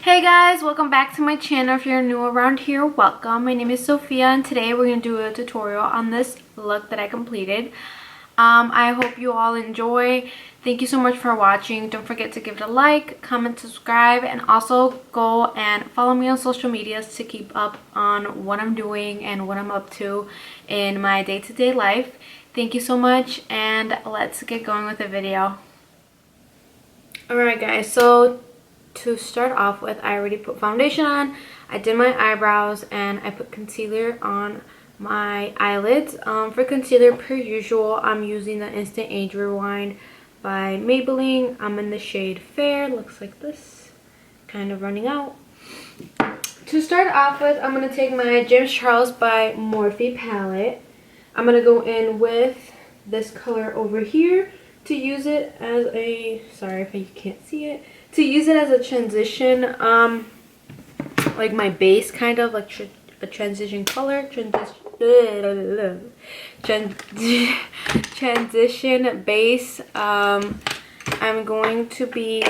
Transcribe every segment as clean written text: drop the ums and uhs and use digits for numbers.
Hey guys, welcome back to my channel. If you're new around here, welcome. My name is Sophia and today we're going to do a tutorial on this look that I completed. I hope you all enjoy. Thank you so much for watching. Don't forget to give it a like, comment, subscribe, and also go and follow me on social medias to keep up on what I'm doing and what I'm up to in my day-to-day life. Thank you so much and let's get going with the video. Alright guys, so to start off with, I already put foundation on, I did my eyebrows, and I put concealer on my eyelids. For concealer, per usual, I'm using the Instant Age Rewind by Maybelline. I'm in the shade Fair, looks like this, kind of running out. To start off with, I'm going to take my James Charles by Morphe palette. I'm going to go in with this color over here to use it as a, sorry if you can't see it, to use it as a transition, like my base, kind of like a transition color, transition base. I'm going to be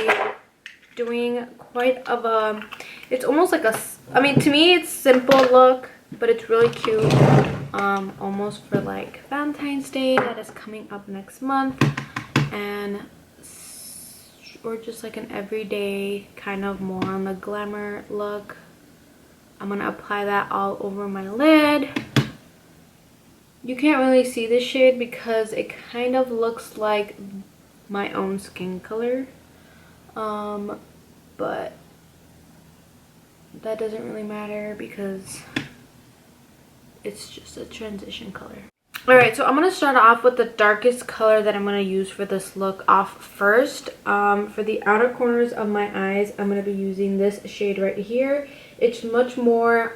doing quite of a, it's almost like a, I mean, to me it's simple look, but it's really cute, almost for like Valentine's Day that is coming up next month, and or just like an everyday kind of more on the glamour look. I'm gonna apply that all over my lid. You can't really see this shade because it kind of looks like my own skin color, but that doesn't really matter because it's just a transition color. Alright, so I'm going to start off with the darkest color that I'm going to use for this look off first. For the outer corners of my eyes, I'm going to be using this shade right here. It's much more,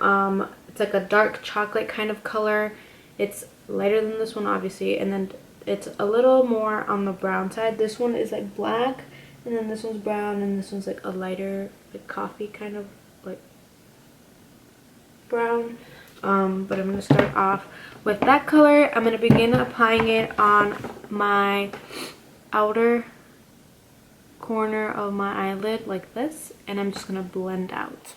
it's like a dark chocolate kind of color. It's lighter than this one, obviously, and then it's a little more on the brown side. This one is like black, and then this one's brown, and this one's like a lighter, like coffee kind of like brown. But I'm going to start off with that color. I'm going to begin applying it on my outer corner of my eyelid like this, and I'm just going to blend out.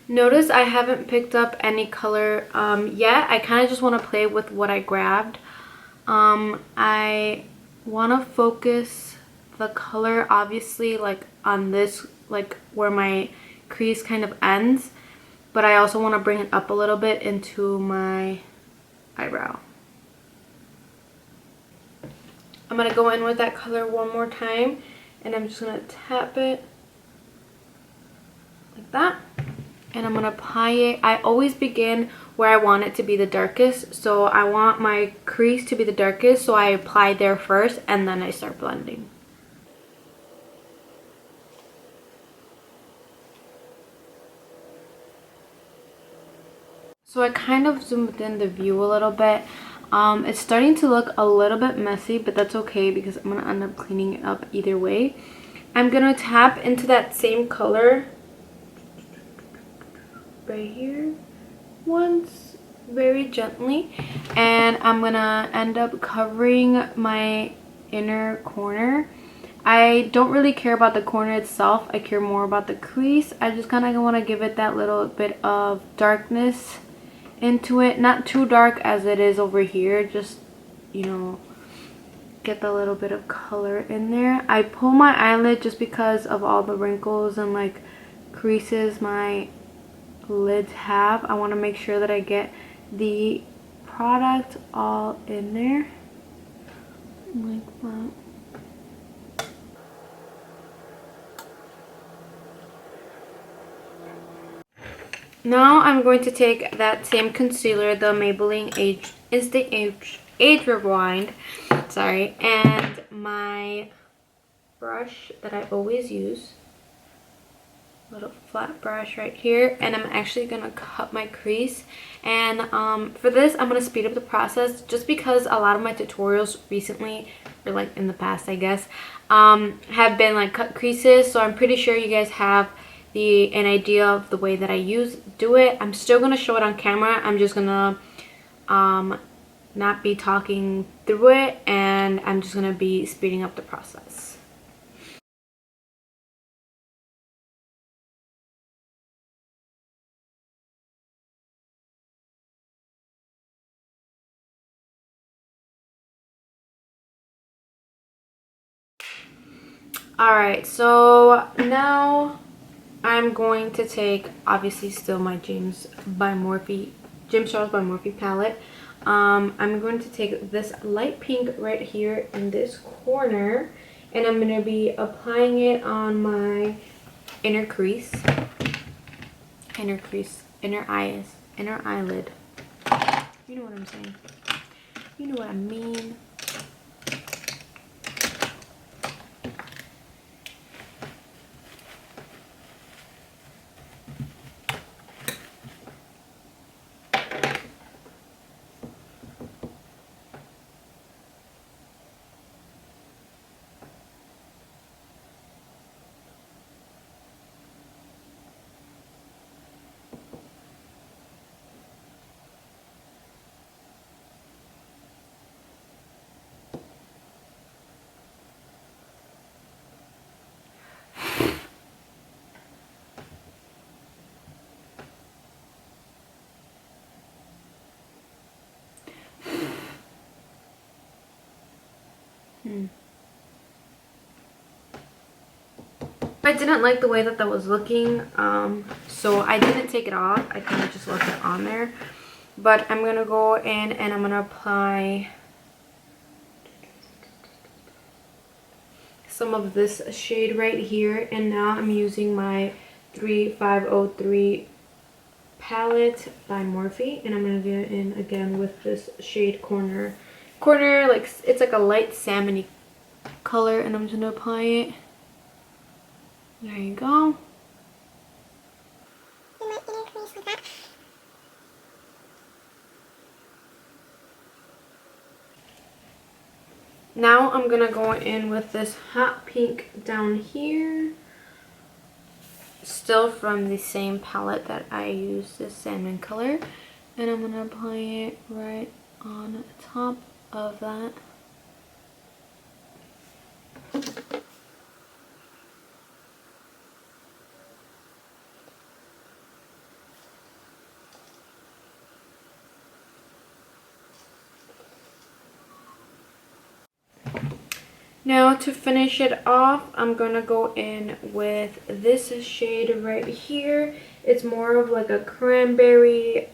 Notice I haven't picked up any color yet. I kind of just want to play with what I grabbed. I want to focus the color obviously like on this, like where my crease kind of ends, but I also want to bring it up a little bit into my eyebrow. I'm going to go in with that color one more time, and I'm just going to tap it like that. And I'm going to apply it. I always begin where I want it to be the darkest. So I want my crease to be the darkest. So I apply there first and then I start blending. So I kind of zoomed in the view a little bit. It's starting to look a little bit messy, but that's okay because I'm going to end up cleaning it up either way. I'm going to tap into that same color right here once, very gently, and I'm gonna end up covering my inner corner. I don't really care about the corner itself, I care more about the crease. I just kind of want to give it that little bit of darkness into it, not too dark as it is over here, just, you know, get the little bit of color in there. I pull my eyelid just because of all the wrinkles and like creases my lids have. I want to make sure that I get the product all in there like that. Now I'm going to take that same concealer, the Maybelline Instant Age Rewind, sorry, and my brush that I always use, little flat brush right here, and I'm actually gonna cut my crease. And for this I'm gonna speed up the process just because a lot of my tutorials recently, or like in the past I guess, have been like cut creases, so I'm pretty sure you guys have an idea of the way that I do it. I'm still gonna show it on camera. I'm just gonna not be talking through it, and I'm just gonna be speeding up the process. Alright, so now I'm going to take, obviously still my James Charles by Morphe palette. I'm going to take this light pink right here in this corner, and I'm going to be applying it on my inner crease, inner eyelid. You know what I'm saying. You know what I mean. I didn't like the way that was looking, so I didn't take it off. I kind of just left it on there. But I'm gonna go in and I'm gonna apply some of this shade right here, and now I'm using my 3503 palette by Morphe, and I'm gonna get in again with this shade corner, like it's like a light salmony color, and I'm just gonna apply it. There you go. Now I'm gonna go in with this hot pink down here, still from the same palette that I used, this salmon color, and I'm gonna apply it right on top of that. Now to finish it off, I'm gonna go in with this shade right here. It's more of like a cranberry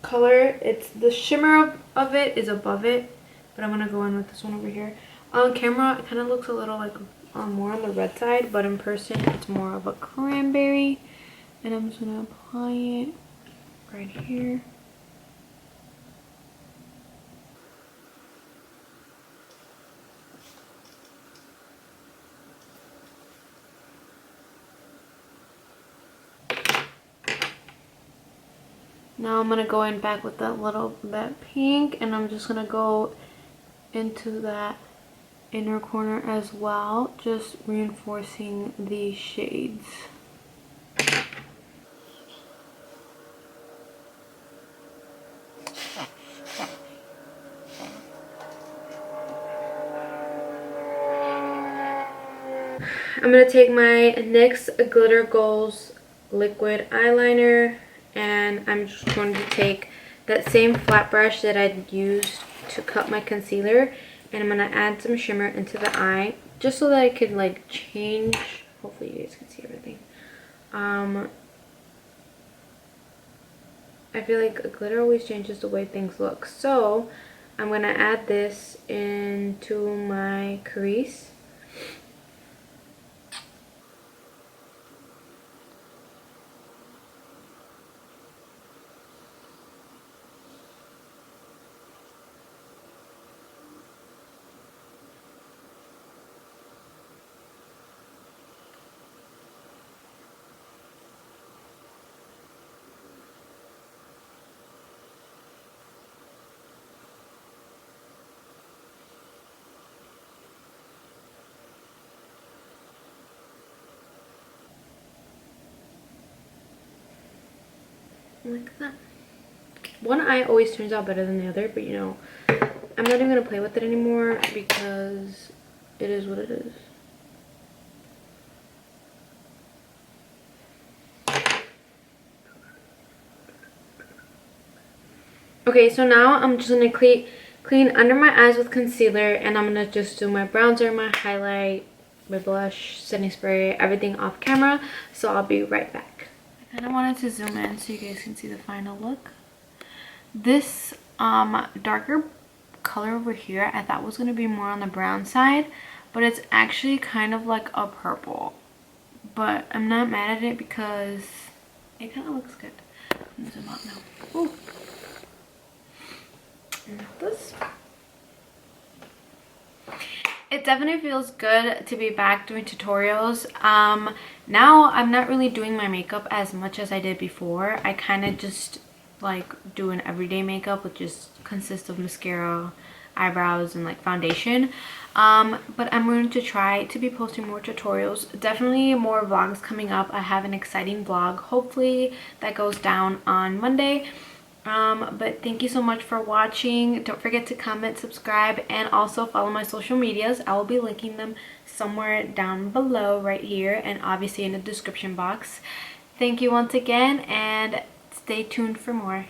color. It's the shimmer of it is above it, but I'm gonna go in with this one over here. On camera, it kind of looks a little like more on the red side, but in person, it's more of a cranberry. And I'm just gonna apply it right here. Now I'm going to go in back with that pink, and I'm just going to go into that inner corner as well, just reinforcing these shades. I'm going to take my NYX Glitter Goals liquid eyeliner, and I'm just going to take that same flat brush that I'd used to cut my concealer, and I'm going to add some shimmer into the eye just so that I could like change. Hopefully you guys can see everything. I feel like glitter always changes the way things look, so I'm going to add this into my crease. like that. One eye always turns out better than the other, but you know, I'm not even gonna play with it anymore because it is what it is. Okay, so now I'm just gonna clean under my eyes with concealer, and I'm gonna just do my bronzer, my highlight, my blush, setting spray, everything off camera. So I'll be right back. I kind of wanted to zoom in so you guys can see the final look. This darker color over here I thought was gonna be more on the brown side, but it's actually kind of like a purple. But I'm not mad at it because it kind of looks good. I'm gonna zoom out now. Ooh. This, it definitely feels good to be back doing tutorials. Now I'm not really doing my makeup as much as I did before. I kind of just like do an everyday makeup, which just consists of mascara, eyebrows, and like foundation. But I'm going to try to be posting more tutorials, definitely more vlogs coming up. I have an exciting vlog, hopefully that goes down on Monday. But thank you so much for watching. Don't forget to comment, subscribe, and also follow my social medias. I will be linking them somewhere down below right here, and obviously in the description box. Thank you once again, and stay tuned for more.